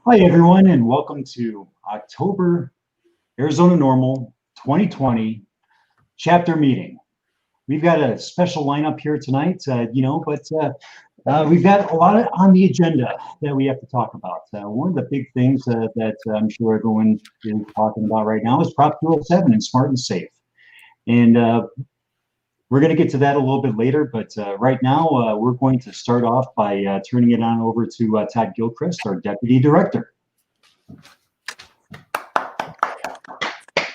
Hi, everyone, and welcome to October Arizona NORML 2020 chapter meeting. We've got a special lineup here tonight, but we've got a lot on the agenda that we have to talk about. One of the big things that I'm sure everyone is talking about right now is Prop 207 and Smart and Safe. And we're going to get to that a little bit later, but right now we're going to start off by turning it on over to Todd Gilchrist, our Deputy Director.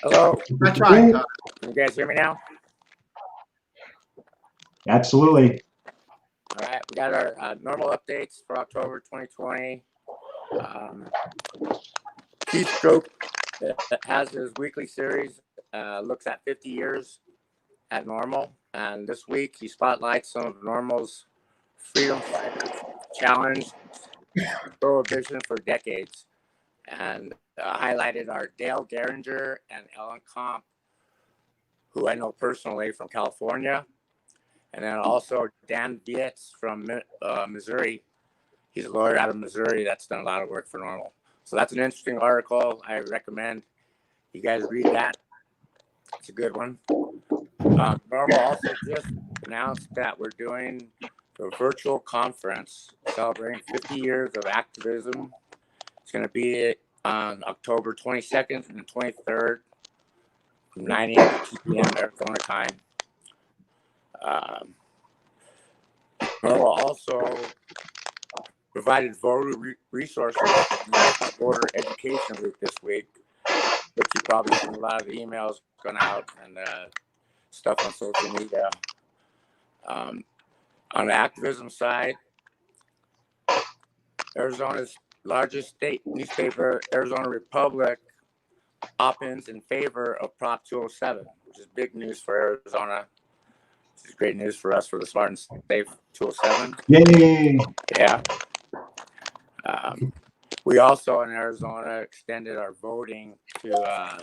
Hello. I tried. Can you guys hear me now? Absolutely. All right. We got our normal updates for October 2020. Keith Stroke has his weekly series, looks at 50 years at NORML. And this week he spotlights some of NORML's freedom fighters challenged prohibition for decades. And highlighted are Dale Geringer and Ellen Comp, who I know personally from California. And then also Dan Vietz from Missouri. He's a lawyer out of Missouri that's done a lot of work for NORML. So that's an interesting article. I recommend you guys read that. It's a good one. NORML also just announced that we're doing a virtual conference celebrating 50 years of activism. It's going to be on October 22nd and 23rd from 9 a.m. to 2 p.m. Arizona time. NORML also provided voter resources for National Voter Education Week this week, which you probably seen a lot of the emails going out and stuff on social media. On the activism side, Arizona's largest state newspaper, Arizona Republic, op-ins in favor of Prop 207, which is big news for Arizona. This is great news for us for the Smart and Safe 207. Yay! Yeah. We also in Arizona extended our voting to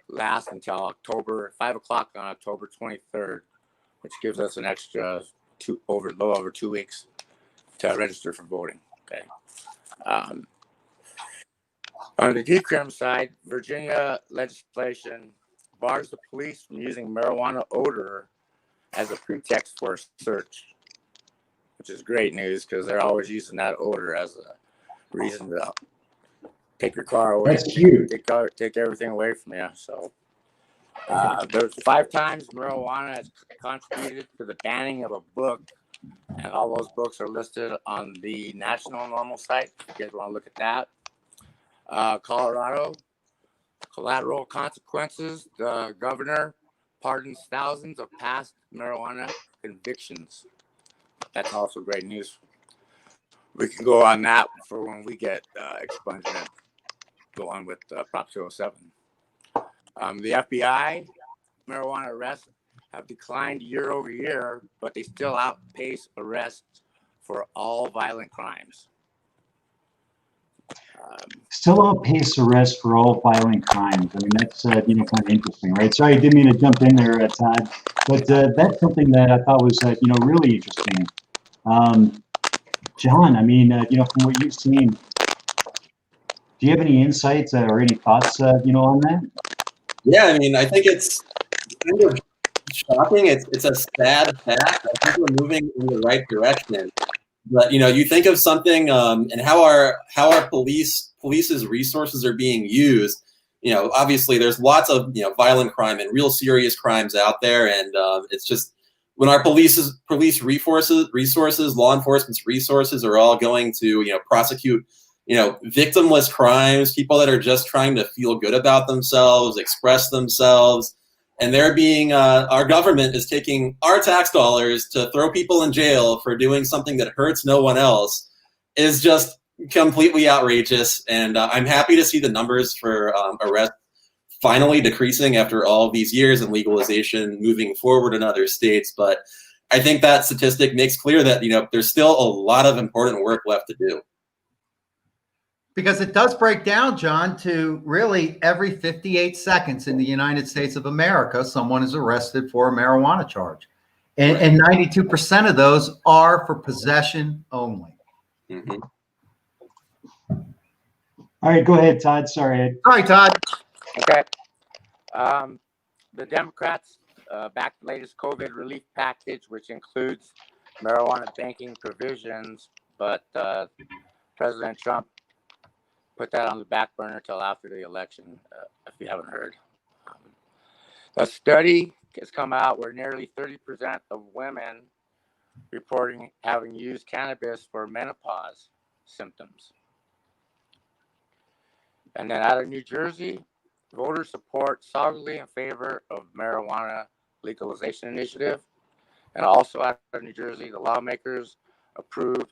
last until October 5 o'clock on October 23rd, which gives us an extra little over 2 weeks to register for voting. Okay. On the decrim side, Virginia legislation bars the police from using marijuana odor as a pretext for a search, which is great news because they're always using that odor as a reason to take your car away. That's huge. Take everything away from you. So there's 5 times marijuana has contributed to the banning of a book, and all those books are listed on the National NORML site. If you guys want to look at that. Colorado, collateral consequences. The governor pardons thousands of past marijuana convictions. That's also great news. We can go on that for when we get expunged and go on with Prop 207. The FBI marijuana arrests have declined year over year, but they still outpace arrests for all violent crimes. Still outpace arrests for all violent crimes. I mean, that's kind of interesting, right? Sorry, I didn't mean to jump in there, Todd, but that's something that I thought was really interesting. John, I mean, from what you've seen, do you have any insights or any thoughts, on that? Yeah, I mean, I think it's kind of shocking. It's a sad fact. I think we're moving in the right direction. But you think of something and how our police's resources are being used. Obviously there's lots of violent crime and real serious crimes out there, and it's just when our police resources, law enforcement's resources are all going to prosecute victimless crimes, people that are just trying to feel good about themselves, express themselves. And they're being, our government is taking our tax dollars to throw people in jail for doing something that hurts no one else, is just completely outrageous. And I'm happy to see the numbers for arrests finally decreasing after all of these years and legalization moving forward in other states. But I think that statistic makes clear that, there's still a lot of important work left to do. Because it does break down, John, to really every 58 seconds in the United States of America, someone is arrested for a marijuana charge. And 92% of those are for possession only. Mm-hmm. All right, go ahead, Todd. Sorry. Sorry, Todd. Okay. The Democrats backed the latest COVID relief package, which includes marijuana banking provisions, but President Trump put that on the back burner till after the election, if you haven't heard. A study has come out where nearly 30% of women reporting having used cannabis for menopause symptoms. And then out of New Jersey, voters support solidly in favor of marijuana legalization initiative. And also out of New Jersey, the lawmakers approved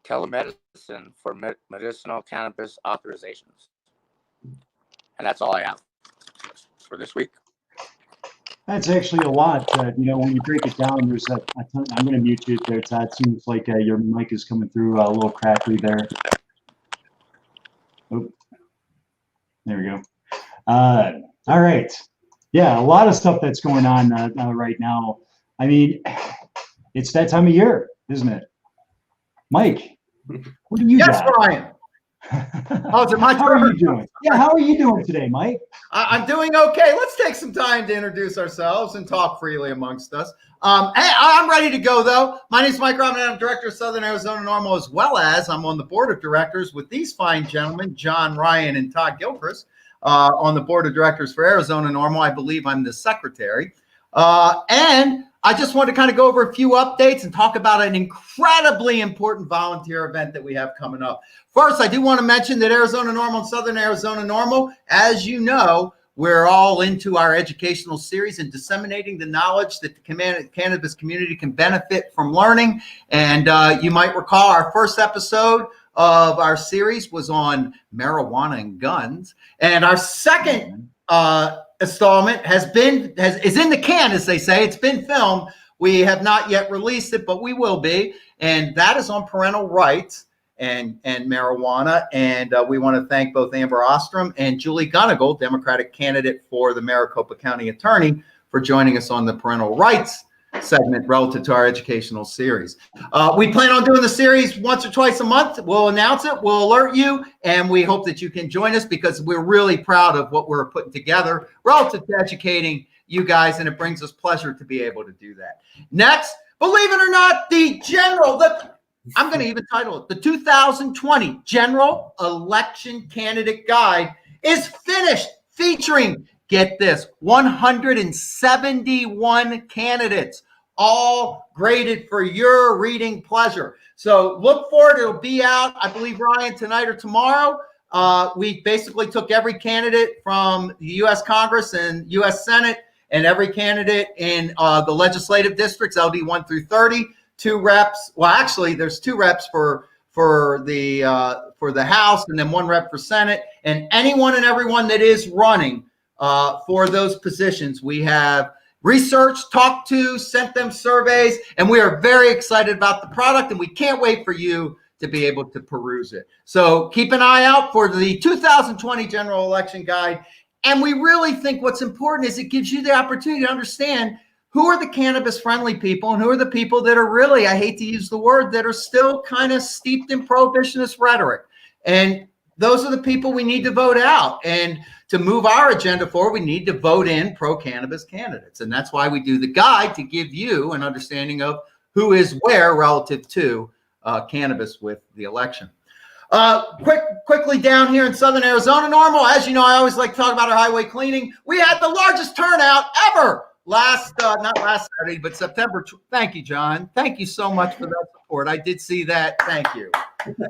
telemedicine for medicinal cannabis authorizations. And that's all I have for this week. That's actually a lot. When you break it down, there's a ton. I'm going to mute you there, Todd. Seems like your mic is coming through a little crackly there. Oh, there we go. All right. Yeah, a lot of stuff that's going on right now. I mean, it's that time of year, isn't it? Mike, what do you got? Yes, Brian. Oh, is it my turn? How are you doing? Yeah, how are you doing today, Mike? I'm doing okay. Let's take some time to introduce ourselves and talk freely amongst us. Hey, I'm ready to go, though. My name is Mike Rahman. I'm director of Southern Arizona NORML, as well as I'm on the board of directors with these fine gentlemen, John Ryan and Todd Gilchrist, on the board of directors for Arizona NORML. I believe I'm the secretary. And I just want to kind of go over a few updates and talk about an incredibly important volunteer event that we have coming up. First, I do want to mention that Arizona NORML and Southern Arizona NORML, as you know, we're all into our educational series and disseminating the knowledge that the cannabis community can benefit from learning. And you might recall our first episode of our series was on marijuana and guns. And our second installment is in the can, as they say. It's been filmed. We have not yet released it, but we will be. And that is on parental rights and marijuana. And we want to thank both Amber Ostrom and Julie Gunnigal, Democratic candidate for the Maricopa County Attorney, for joining us on the parental rights segment relative to our educational series. We plan on doing the series once or twice a month. We'll announce it, we'll alert you, and we hope that you can join us because we're really proud of what we're putting together relative to educating you guys, and it brings us pleasure to be able to do that. Next, believe it or not, I'm going to even title it, the 2020 General Election Candidate Guide is finished, featuring, get this, 171 candidates, all graded for your reading pleasure. So look for it. It'll be out, I believe, Ryan, tonight or tomorrow. We basically took every candidate from the U.S. Congress and U.S. Senate and every candidate in the legislative districts, LD 1 through 30, 2 reps. Well, actually, there's 2 reps for the House and then 1 rep for Senate. And anyone and everyone that is running for those positions, we have researched, talked to, sent them surveys, and we are very excited about the product, and we can't wait for you to be able to peruse it. So keep an eye out for the 2020 General Election Guide. And we really think what's important is it gives you the opportunity to understand who are the cannabis-friendly people and who are the people that are really, I hate to use the word, that are still kind of steeped in prohibitionist rhetoric. And those are the people we need to vote out. And to move our agenda forward, we need to vote in pro-cannabis candidates. And that's why we do the guide, to give you an understanding of who is where relative to cannabis with the election. Quickly down here in Southern Arizona NORML, as you know, I always like to talk about our highway cleaning. We had the largest turnout ever not last Saturday, but September. Thank you, John. Thank you so much for that support. I did see that. Thank you.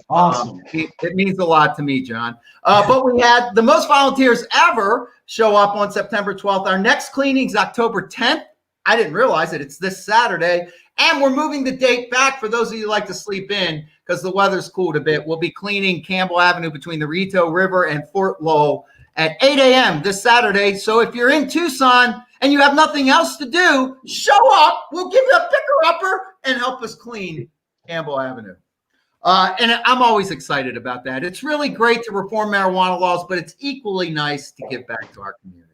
Awesome. It means a lot to me, John. But we had the most volunteers ever show up on September 12th. Our next cleaning is October 10th. I didn't realize it. It's this Saturday. And we're moving the date back for those of you who like to sleep in because the weather's cooled a bit. We'll be cleaning Campbell Avenue between the Rito River and Fort Lowell at 8 a.m. this Saturday. So if you're in Tucson and you have nothing else to do, show up. We'll give you a picker-upper and help us clean Campbell Avenue. And I'm always excited about that. It's really great to reform marijuana laws, but it's equally nice to give back to our community.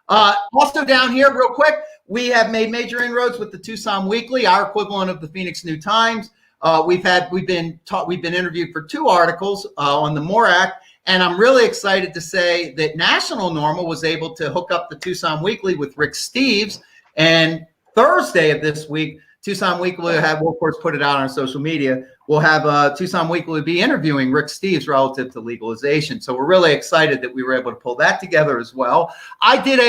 Also down here, real quick, we have made major inroads with the Tucson Weekly, our equivalent of the Phoenix New Times. We've been interviewed for 2 articles on the MORE Act, and I'm really excited to say that National NORML was able to hook up the Tucson Weekly with Rick Steves, and Thursday of this week, Tucson Weekly we'll of course put it out on social media. We'll have Tucson Weekly be interviewing Rick Steves relative to legalization. So we're really excited that we were able to pull that together as well. I did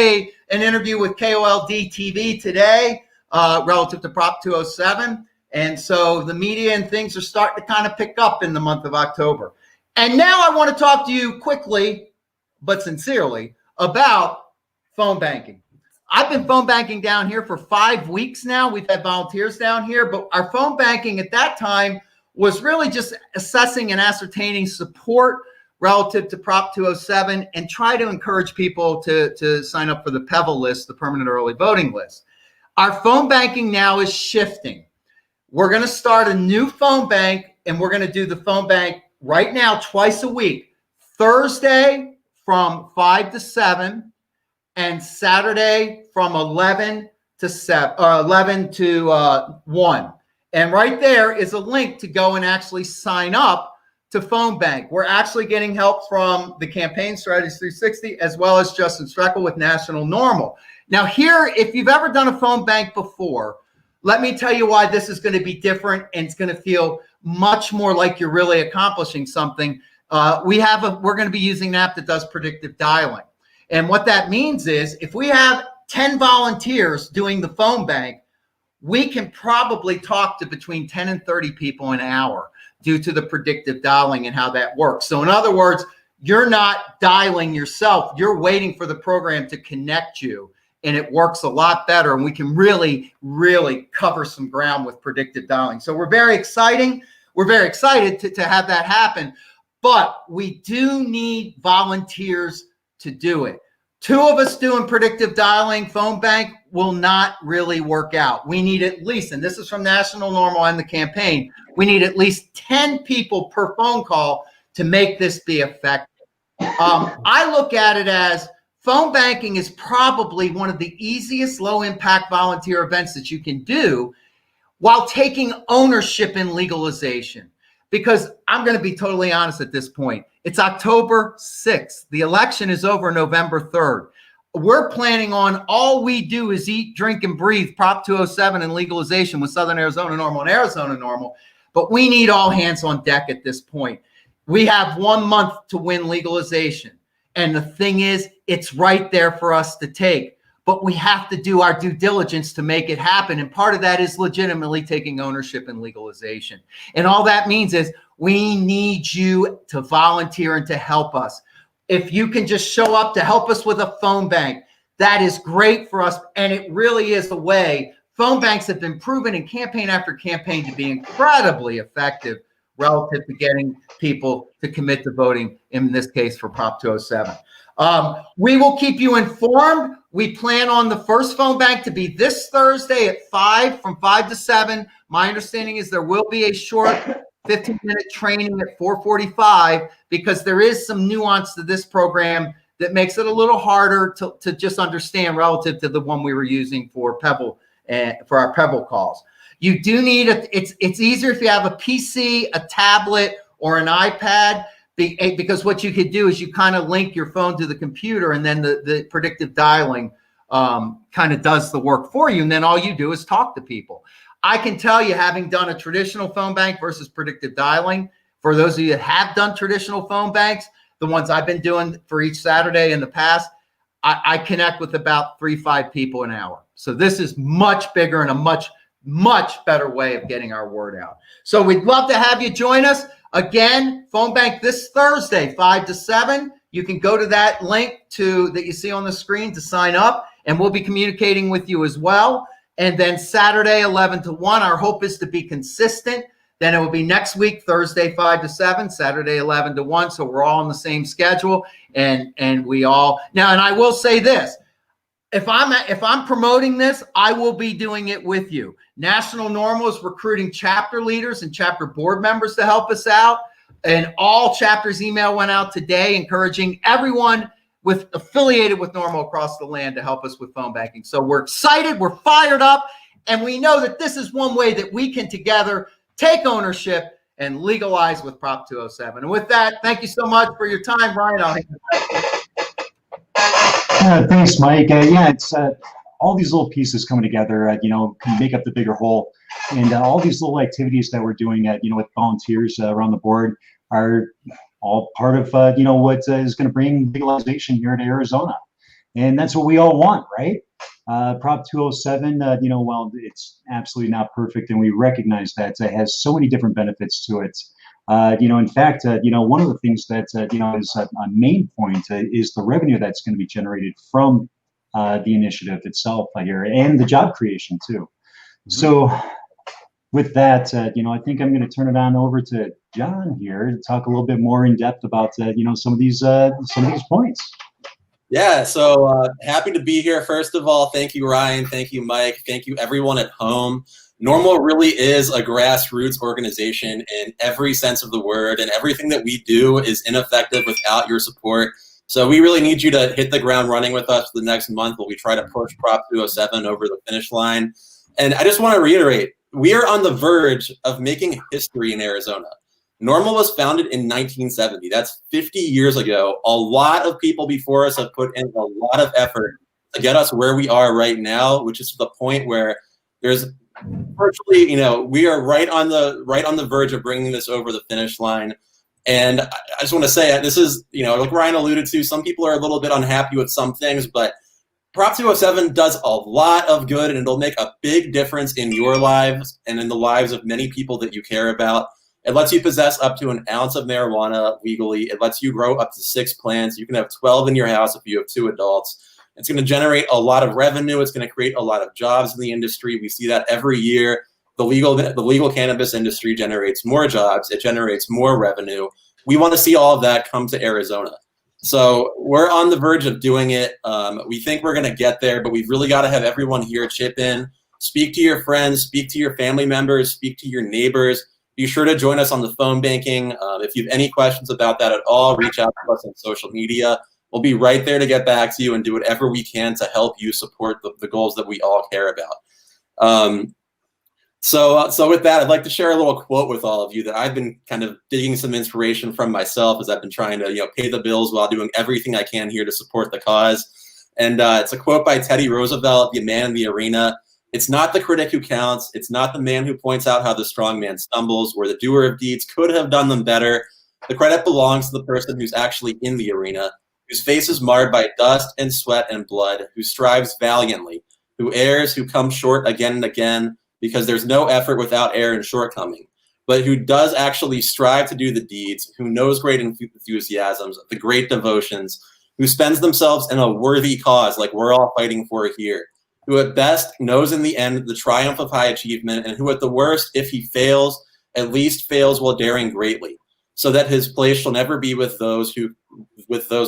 an interview with KOLD TV today relative to Prop 207. And so the media and things are starting to kind of pick up in the month of October. And now I want to talk to you quickly, but sincerely, about phone banking. I've been phone banking down here for 5 weeks now. We've had volunteers down here, but our phone banking at that time was really just assessing and ascertaining support relative to Prop 207 and try to encourage people to sign up for the PEVL list, the permanent early voting list. Our phone banking now is shifting. We're going to start a new phone bank, and we're going to do the phone bank right now twice a week, Thursday from 5 to 7 and Saturday from 11 to 1. And right there is a link to go and actually sign up to phone bank. We're actually getting help from the Campaign Strategies 360 as well as Justin Streckel with National NORML. Now here, if you've ever done a phone bank before, let me tell you why this is going to be different, and it's going to feel much more like you're really accomplishing something. We're going to be using an app that does predictive dialing. And what that means is if we have 10 volunteers doing the phone bank, we can probably talk to between 10 and 30 people an hour due to the predictive dialing and how that works. So in other words, you're not dialing yourself. You're waiting for the program to connect you, and it works a lot better. And we can really, really cover some ground with predictive dialing. So we're very excited to have that happen, but we do need volunteers to do it. 2 of us doing predictive dialing phone bank will not really work out. We need at least, and this is from National NORML and the campaign, we need at least 10 people per phone call to make this be effective. I look at it as phone banking is probably one of the easiest low impact volunteer events that you can do while taking ownership in legalization. Because I'm going to be totally honest at this point. It's October 6th. The election is over November 3rd. We're planning on all we do is eat, drink, and breathe Prop 207 and legalization with Southern Arizona NORML and Arizona NORML. But we need all hands on deck at this point. We have 1 month to win legalization. And the thing is, it's right there for us to take. But we have to do our due diligence to make it happen. And part of that is legitimately taking ownership in legalization. And all that means is we need you to volunteer and to help us. If you can just show up to help us with a phone bank, that is great for us. And it really is a way. Phone banks have been proven in campaign after campaign to be incredibly effective relative to getting people to commit to voting, in this case for Prop 207. We will keep you informed. We plan on the first phone bank to be this Thursday at 5, from 5 to 7. My understanding is there will be a short 15-minute training at 4:45 because there is some nuance to this program that makes it a little harder to just understand relative to the one we were using for PEVL and for our PEVL calls. You do need it's easier if you have a PC, a tablet, or an iPad. Because what you could do is you kind of link your phone to the computer, and then the predictive dialing kind of does the work for you. And then all you do is talk to people. I can tell you, having done a traditional phone bank versus predictive dialing, for those of you that have done traditional phone banks, the ones I've been doing for each Saturday in the past, I connect with about 3-5 people an hour. So this is much bigger and a much better way of getting our word out. So we'd love to have you join us. Again, phone bank this Thursday, 5 to 7. You can go to that link that you see on the screen to sign up, and we'll be communicating with you as well. And then Saturday, 11 to 1, our hope is to be consistent. Then it will be next week, Thursday, 5 to 7, Saturday, 11 to 1. So we're all on the same schedule, and we all now. And I will say this. If I'm promoting this, I will be doing it with you. National NORML is recruiting chapter leaders and chapter board members to help us out. And all chapters email went out today encouraging everyone affiliated with NORML across the land to help us with phone banking. So we're excited, we're fired up, and we know that this is one way that we can together take ownership, and legalize with Prop 207. And with that, thank you so much for your time, Brian. I'll hand it back. Thanks, Mike. Yeah, it's all these little pieces coming together, can make up the bigger whole. And all these little activities that we're doing, with volunteers around the board are all part of, what is going to bring legalization here to Arizona. And that's what we all want, right? Prop 207, well, it's absolutely not perfect, and we recognize that it has so many different benefits to it. In fact, one of the things that, is a main point is the revenue that's going to be generated from the initiative itself here, and the job creation too. Mm-hmm. So with that, I think I'm going to turn it on over to John here to talk a little bit more in depth about, some of these points. Yeah, so happy to be here. First of all, thank you, Ryan. Thank you, Mike. Thank you, everyone at home. NORML really is a grassroots organization in every sense of the word, and everything that we do is ineffective without your support. So we really need you to hit the ground running with us for the next month while we try to push Prop 207 over the finish line. And I just want to reiterate, we are on the verge of making history in Arizona. NORML was founded in 1970. That's 50 years ago. A lot of people before us have put in a lot of effort to get us where we are right now, which is to the point where there's virtually, we are right on the verge of bringing this over the finish line. And I just want to say, this is, like Ryan alluded to, some people are a little bit unhappy with some things, but Prop 207 does a lot of good, and it'll make a big difference in your lives and in the lives of many people that you care about. It lets you possess up to an ounce of marijuana legally. It lets you grow up to 6 plants. You can have 12 in your house if you have 2 adults. It's going to generate a lot of revenue. It's going to create a lot of jobs in the industry. We see that every year. The legal cannabis industry generates more jobs. It generates more revenue. We want to see all of that come to Arizona. So we're on the verge of doing it. We think we're going to get there, but we've really got to have everyone here chip in. Speak to your friends. Speak to your family members. Speak to your neighbors. Be sure to join us on the phone banking. If you have any questions about that at all, reach out to us on social media. We'll be right there to get back to you and do whatever we can to help you support the goals that we all care about. So with that, I'd like to share a little quote with all of you that I've been kind of digging some inspiration from myself as I've been trying to pay the bills while doing everything I can here to support the cause. And it's a quote by Teddy Roosevelt, the man in the arena. It's not the critic who counts. It's not the man who points out how the strong man stumbles, where the doer of deeds could have done them better. The credit belongs to the person who's actually in the arena, whose face is marred by dust and sweat and blood, who strives valiantly, who errs, who comes short again and again, because there's no effort without error and shortcoming, but who does actually strive to do the deeds, who knows great enthusiasms, the great devotions, who spends themselves in a worthy cause like we're all fighting for here, who at best knows in the end the triumph of high achievement, and who at the worst, if he fails, at least fails while daring greatly, so that his place shall never be with those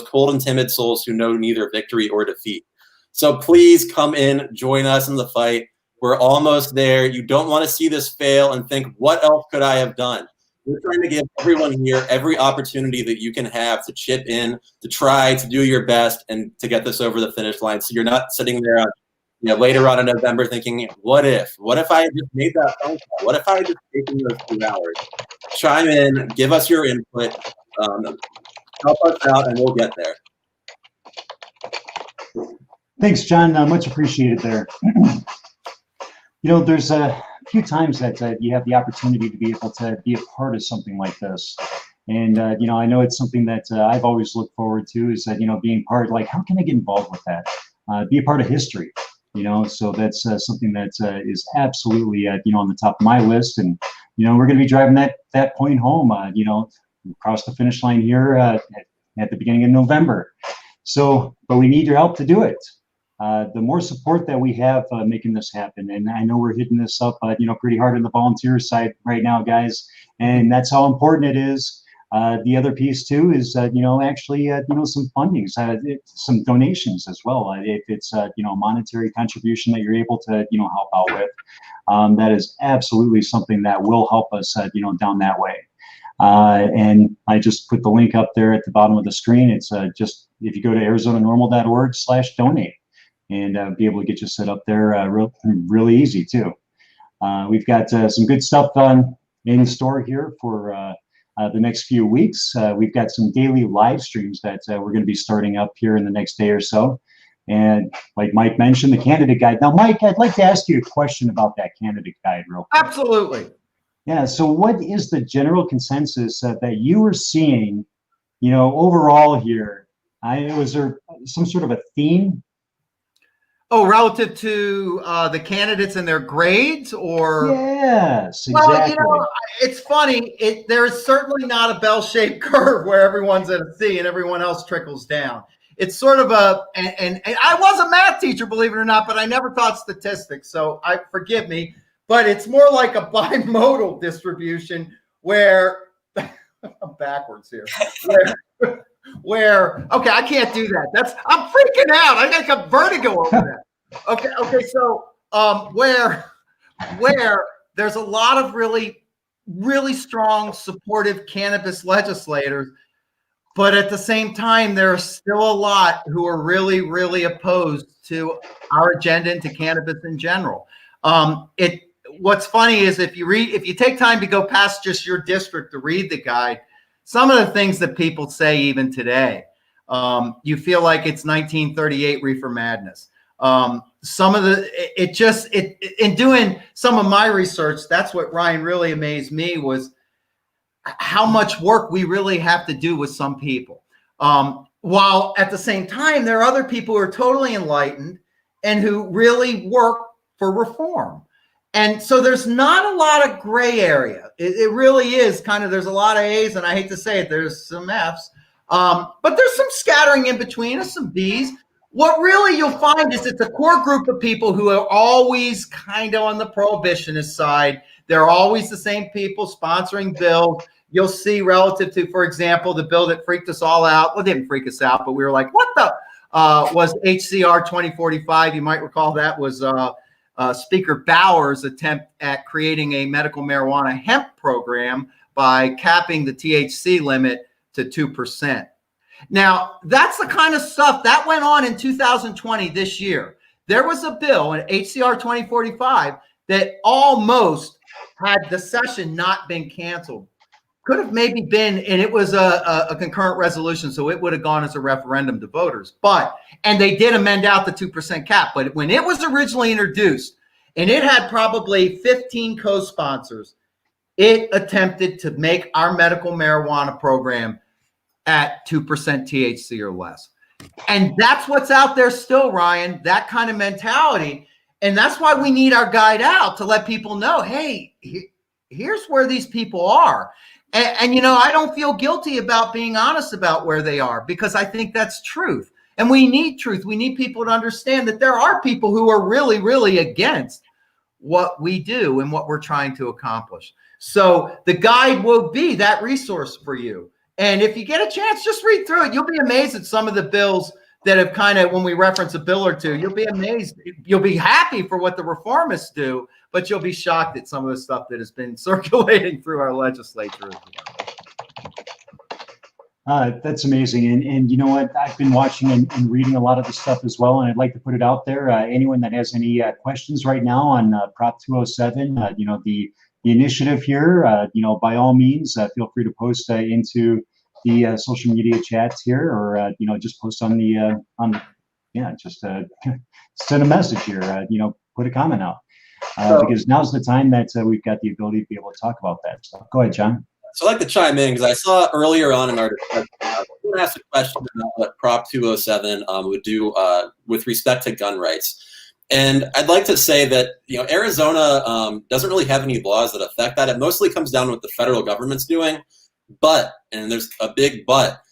cold and timid souls who know neither victory or defeat. So please come in, join us in the fight. We're almost there. You don't want to see this fail and think, what else could I have done? We're trying to give everyone here every opportunity that you can have to chip in, to try to do your best and to get this over the finish line. So you're not sitting there later on in November thinking, what if I just made that phone call? What if I had just taken those 2 hours? Chime in, give us your input, help us out, and we'll get there. Thanks, John. Much appreciated there. There's a few times that you have the opportunity to be able to be a part of something like this. And, I know it's something that I've always looked forward to is that, being part, like, how can I get involved with that? Be a part of history, so that's something that is absolutely, on the top of my list. And, we're going to be driving that point home, across the finish line here at the beginning of November. So, but we need your help to do it. The more support that we have making this happen, and I know we're hitting this up, pretty hard on the volunteer side right now, guys, and that's how important it is. The other piece too is, actually, some funding, some donations as well. If it's, monetary contribution that you're able to, help out with, that is absolutely something that will help us, down that way. And I just put the link up there at the bottom of the screen. It's just, if you go to ArizonaNormal.org/donate. And be able to get you set up there really easy too. We've got some good stuff in store here for the next few weeks. We've got some daily live streams that we're going to be starting up here in the next day or so. And like Mike mentioned, the candidate guide. Now, Mike, I'd like to ask you a question about that candidate guide real quick. Absolutely. Yeah, so what is the general consensus that you were seeing, overall here? Was there some sort of a theme? Oh, relative to the candidates and their grades, or? Yes, exactly. Well, it's funny. There's certainly not a bell-shaped curve where everyone's at a C and everyone else trickles down. It's sort of and I was a math teacher, believe it or not, but I never taught statistics, so forgive me. But it's more like a bimodal distribution where I'm backwards here. Where okay, I can't do that. I'm freaking out. I got vertigo over that. Okay. So where there's a lot of really, really strong supportive cannabis legislators, but at the same time, there are still a lot who are really, really opposed to our agenda and to cannabis in general. What's funny is if you take time to go past just your district to read the guide, some of the things that people say even today, you feel like it's 1938 reefer madness. In doing some of my research, that's what Ryan really amazed me was how much work we really have to do with some people. While at the same time, there are other people who are totally enlightened and who really work for reform. And so there's not a lot of gray area. It really is kind of, there's a lot of A's, and I hate to say it, there's some F's, but there's some scattering in between and some B's. What really you'll find is it's a core group of people who are always kind of on the prohibitionist side. They're always the same people sponsoring bills. You'll see relative to, for example, the bill that freaked us all out. Well, it didn't freak us out, but we were like, what the, was HCR 2045. You might recall that was Speaker Bauer's attempt at creating a medical marijuana hemp program by capping the THC limit to 2%. Now, that's the kind of stuff that went on in 2020 this year. There was a bill in HCR 2045 that almost had the session not been canceled. Could have maybe been, and it was a concurrent resolution, so it would have gone as a referendum to voters. And they did amend out the 2% cap. But when it was originally introduced, and it had probably 15 co-sponsors, it attempted to make our medical marijuana program at 2% THC or less. And that's what's out there still, Ryan, that kind of mentality. And that's why we need our guide out to let people know, hey, here's where these people are. And I don't feel guilty about being honest about where they are, because I think that's truth. And we need truth. We need people to understand that there are people who are really, really against what we do and what we're trying to accomplish. So the guide will be that resource for you. And if you get a chance, just read through it. You'll be amazed at some of the bills that have kind of, when we reference a bill or two, you'll be amazed. You'll be happy for what the reformists do, but you'll be shocked at some of the stuff that has been circulating through our legislature as well. That's amazing. And you know what? I've been watching and reading a lot of the stuff as well, and I'd like to put it out there. Anyone that has any questions right now on Prop 207, the initiative here, by all means, feel free to post into the social media chats here, or just post on the just send a message here. Put a comment out, because now's the time that we've got the ability to be able to talk about that stuff. Go ahead, John. So I'd like to chime in because I saw earlier on in our discussion, I want to ask a question about what Prop 207 would do with respect to gun rights. And I'd like to say that, Arizona doesn't really have any laws that affect that. It mostly comes down to what the federal government's doing. But, and there's a big but,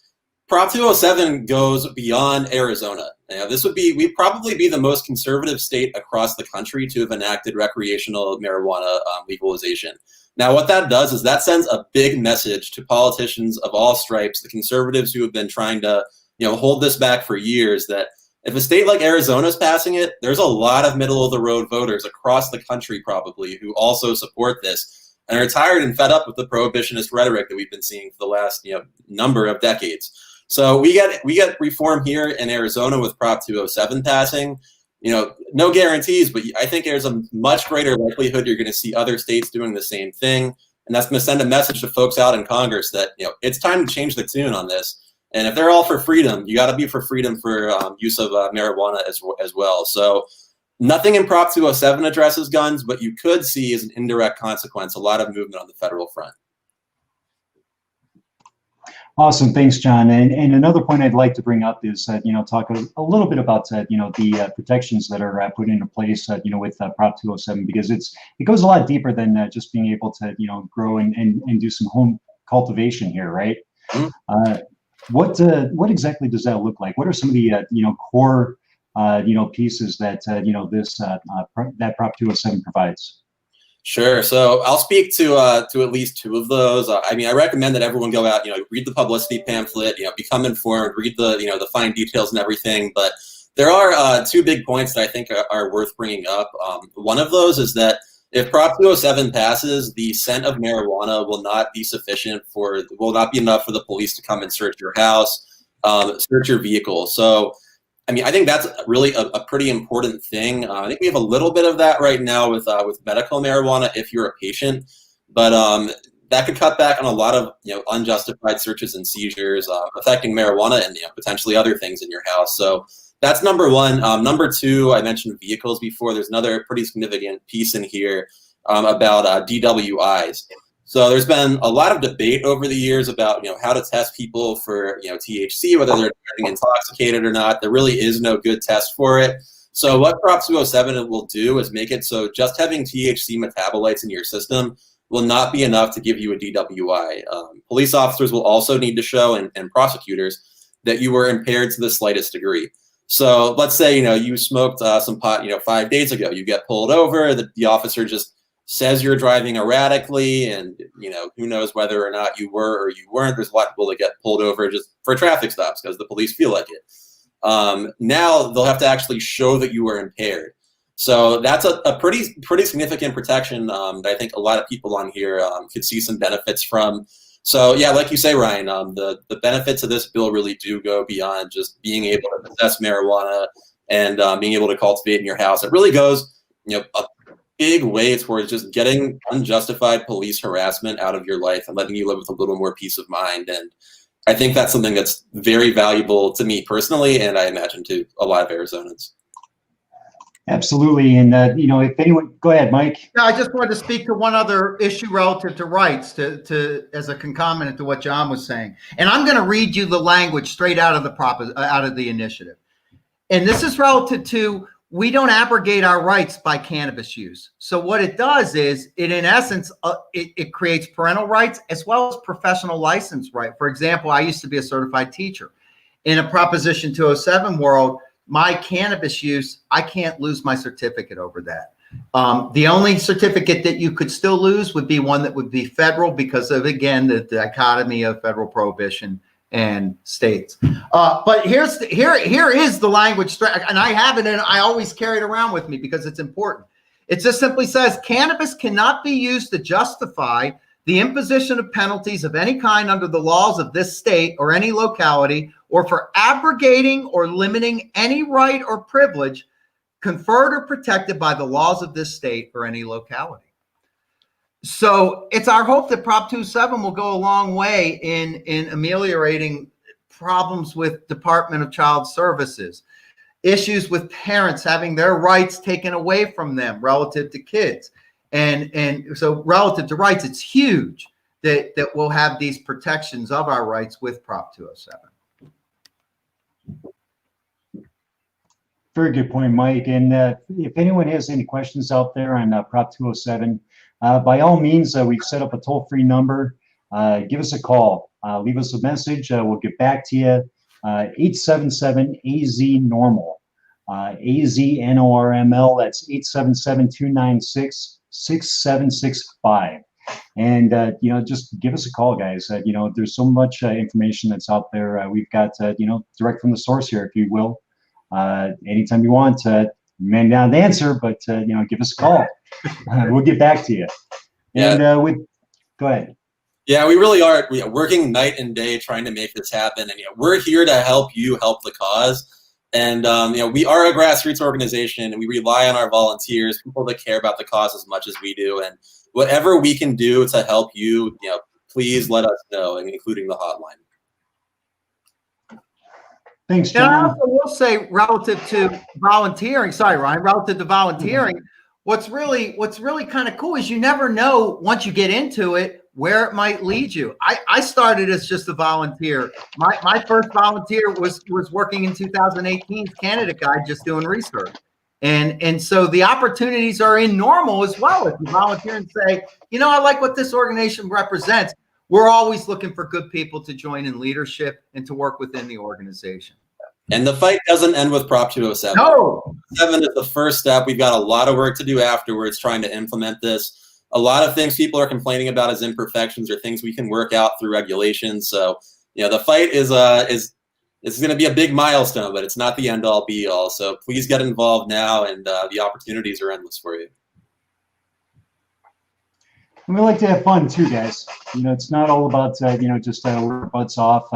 Prop 207 goes beyond Arizona. We'd probably be the most conservative state across the country to have enacted recreational marijuana legalization. Now, what that does is that sends a big message to politicians of all stripes, the conservatives who have been trying to, hold this back for years, that if a state like Arizona is passing it, there's a lot of middle-of-the-road voters across the country probably who also support this and are tired and fed up with the prohibitionist rhetoric that we've been seeing for the last number of decades. So we get reform here in Arizona with Prop 207 passing. No guarantees, but I think there's a much greater likelihood you're going to see other states doing the same thing. And that's going to send a message to folks out in Congress that, it's time to change the tune on this. And if they're all for freedom, you got to be for freedom for use of marijuana as well. So nothing in Prop 207 addresses guns, but you could see as an indirect consequence a lot of movement on the federal front. Awesome, thanks, John. And another point I'd like to bring up is, talk a little bit about, the protections that are put into place, with Prop 207, because it goes a lot deeper than just being able to, grow and do some home cultivation here, right? Mm-hmm. What exactly does that look like? What are some of the, core, pieces that, that Prop 207 provides? Sure. So I'll speak to at least two of those. I recommend that everyone go out, read the publicity pamphlet, become informed, read the, the fine details and everything. But there are two big points that I think are worth bringing up. One of those is that if Prop 207 passes, the scent of marijuana will not be will not be enough for the police to come and search your house, search your vehicle. So I think that's really a pretty important thing. I think we have a little bit of that right now with medical marijuana if you're a patient, but that could cut back on a lot of unjustified searches and seizures affecting marijuana and potentially other things in your house. So that's number one. Number two, I mentioned vehicles before. There's another pretty significant piece in here about DWIs. So there's been a lot of debate over the years about how to test people for THC, whether they're getting intoxicated or not. There really is no good test for it. So what Prop 207 will do is make it so just having THC metabolites in your system will not be enough to give you a DWI. Police officers will also need to show, and prosecutors, that you were impaired to the slightest degree. So let's say you smoked some pot 5 days ago. You get pulled over. The officer just says you're driving erratically, and who knows whether or not you were or you weren't. There's a lot of people that get pulled over just for traffic stops because the police feel like it. Now they'll have to actually show that you were impaired. So that's a pretty significant protection that I think a lot of people on here could see some benefits from. So yeah, like you say, Ryan, the benefits of this bill really do go beyond just being able to possess marijuana and being able to cultivate in your house. It really goes a big way towards just getting unjustified police harassment out of your life and letting you live with a little more peace of mind. And I think that's something that's very valuable to me personally, and I imagine to a lot of Arizonans. Absolutely. And, if anyone, go ahead, Mike. No, I just wanted to speak to one other issue relative to rights to as a concomitant to what John was saying. And I'm going to read you the language straight out of the initiative. And this is relative to, we don't abrogate our rights by cannabis use. So what it does is it, in essence, it creates parental rights as well as professional license right. For example, I used to be a certified teacher. In a Proposition 207 world, my cannabis use, I can't lose my certificate over that. The only certificate that you could still lose would be one that would be federal because of, again, the dichotomy of federal prohibition and states. But here is the language, and I have it, and I always carry it around with me because it's important. It just simply says, cannabis cannot be used to justify the imposition of penalties of any kind under the laws of this state or any locality, or for abrogating or limiting any right or privilege conferred or protected by the laws of this state or any locality. So it's our hope that Prop 207 will go a long way in ameliorating problems with Department of Child Services, issues with parents having their rights taken away from them relative to kids. And so relative to rights, it's huge that we'll have these protections of our rights with Prop 207. Very good point, Mike. And if anyone has any questions out there on Prop 207, by all means, we've set up a toll-free number. Give us a call. Leave us a message. We'll get back to you. 877-AZ-NORML. AZ-NORML. That's 877-296-6765. And, just give us a call, guys. There's so much information that's out there. We've got, direct from the source here, if you will. Anytime you want, may not answer, but give us a call. We'll get back to you. And go ahead. Yeah, we really are working night and day trying to make this happen, and we're here to help you help the cause. And we are a grassroots organization, and we rely on our volunteers, people that care about the cause as much as we do. And whatever we can do to help you, please let us know, including the hotline. Thanks, And I John. also will say, relative to volunteering, sorry, Ryan, relative to volunteering, what's really kind of cool is you never know once you get into it where it might lead you. I started as just a volunteer. My first volunteer was working in 2018's Candidate Guide, just doing research. And so the opportunities are in NORML as well. If you volunteer and say, I like what this organization represents, we're always looking for good people to join in leadership and to work within the organization. And the fight doesn't end with Prop 207. No. 7 is the first step. We've got a lot of work to do afterwards trying to implement this. A lot of things people are complaining about as imperfections or things we can work out through regulations. So, the fight is going to be a big milestone, but it's not the end all be all. So please get involved now, and the opportunities are endless for you. And we like to have fun too, guys. It's not all about just work our butts off.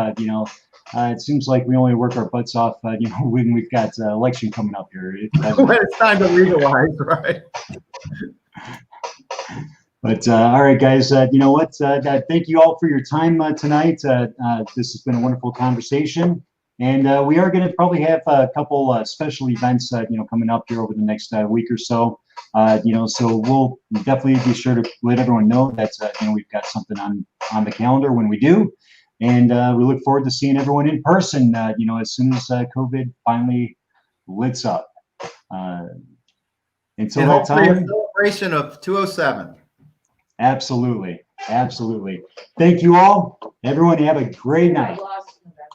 It seems like we only work our butts off when we've got election coming up here. When it's time to legalize, right? But all right, guys. You know what? Thank you all for your time tonight. This has been a wonderful conversation, and we are going to probably have a couple special events coming up here over the next week or so. So we'll definitely be sure to let everyone know that we've got something on the calendar when we do, and we look forward to seeing everyone in person. As soon as COVID finally lets up. Until that time, a celebration of 207. Absolutely. Thank you all. Everyone have a great night.